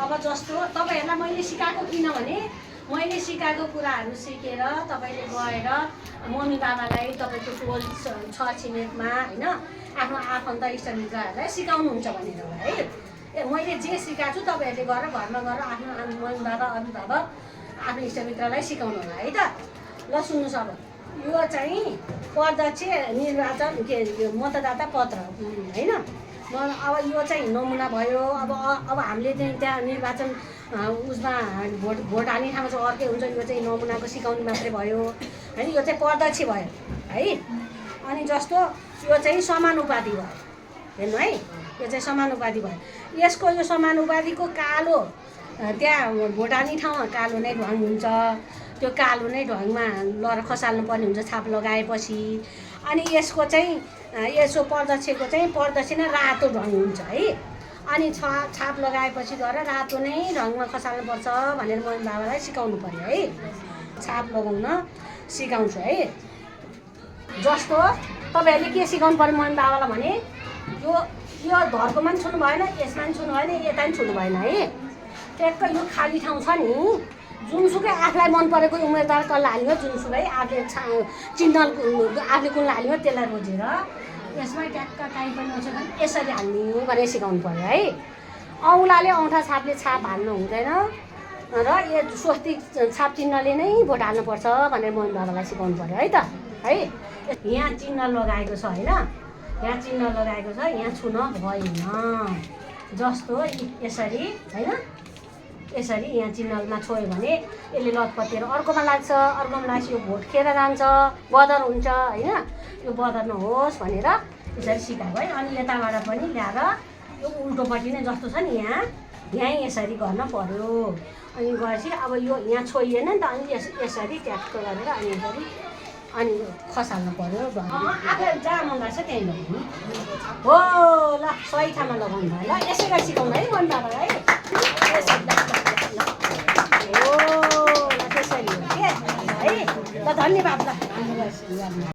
अब जस्तो तपाईँहरूलाई मैले सिकाएको किनभने मैले सिकाएको कुराहरू सिकेर तपाईँले गएर मम्मी बाबालाई तपाईँको टोल छिमेकमा होइन आफ्नो आफन्त इष्टमित्रहरूलाई सिकाउनुहुन्छ भनेर होला है। मैले जे सिकाएको छु तपाईँहरूले गएर घरमा गएर आफ्नो मम्मी बाबा अभिभावक आफ्नो इष्टमित्रलाई सिकाउनु होला है त। ल सुन्नुहोस् अब यो चाहिँ प्रत्यक्ष निर्वाचन के मतदाता पत्र होइन। अब यो चाहिँ नमुना भयो। अब हामीले चाहिँ त्यहाँ निर्वाचन उसमा भोट हाल्ने ठाउँमा चाहिँ अर्कै हुन्छ। यो चाहिँ नमुनाको सिकाउने मात्रै भयो होइन। यो चाहिँ प्रत्यक्ष भयो है। अनि जस्तो यो चाहिँ समानुपाती भयो हेर्नु है। यो चाहिँ समानुपाती भयो। यसको यो समानुपातीको कालो त्यहाँ भोट हाल्ने ठाउँमा कालो नै ढुवाङ हुन्छ। त्यो कालो नै ढुवाङमा लर खसाल्नु पर्ने हुन्छ छाप लगाएपछि। अनि यसको चाहिँ यसो प्रत्यक्षको चाहिँ प्रत्यक्ष नै रातो ढुवाङ हुन्छ है। अनि छाप लगाएपछि गएर रातो नै ढङ्गमा खसाल्नुपर्छ भनेर मम्मी बाबालाई सिकाउनु पर्यो है। छाप लगाउन सिकाउँछु है। जस्तो तपाईँहरूले के सिकाउनु पर्यो मम्मी बाबालाई भने यो धर्कोमा पनि छुनु भएन, यसमा पनि छुनु भएन, यता पनि छुनु भएन है। ट्याक्कै यो खाली ठाउँ छ नि जुनसुकै आफूलाई मन परेको उम्मेदवार कसलाई हाल्यो जुनसुकै आफूले चिन्ह आफूले कुन हाल्यो त्यसलाई रोजेर यसमा ट्याक्क काहीँ पनि नसक्यो भने यसरी हाल्ने भनेर सिकाउनु पर्यो है। औँलाले औँठा छापले छाप हाल्नु हुँदैन र यो स्वस्तिक छाप चिन्हले नै भोट हाल्नुपर्छ भनेर मम्मी बाबालाई सिकाउनु पर्यो है त है। यहाँ चिन्ह लगाएको छ होइन। यहाँ चिन्ह लगाएको छ, यहाँ छुन भएन। जस्तो यसरी होइन। यसरी यहाँ चिन्हमा छोयो भने यसले लतपतिएर अर्कोमा लाग्छ। अर्कोमा लाग्छ यो भोट खेर जान्छ, बदर हुन्छ होइन। यो बदर नहोस् भनेर यसरी सिकाएको है। अनि यताबाट पनि ल्याएर यो उल्टोपट्टि नै जस्तो छ नि यहीँ यसरी गर्न पर्यो। अनि गएपछि अब यो यहाँ छोइएन नि त। अनि यसरी ट्याक्क गरेर अनि यसरी अनि खसाल्नु पर्यो। आफूलाई जहाँ मन लाग्छ त्यहीँ लगाउनु हो। ल सही ठाउँमा लगाउनु भयो। ल यसरी सिकाउनु है मम्मी बाबालाई है। हो ल त्यसरी हो के है। ल धन्यवाद ल।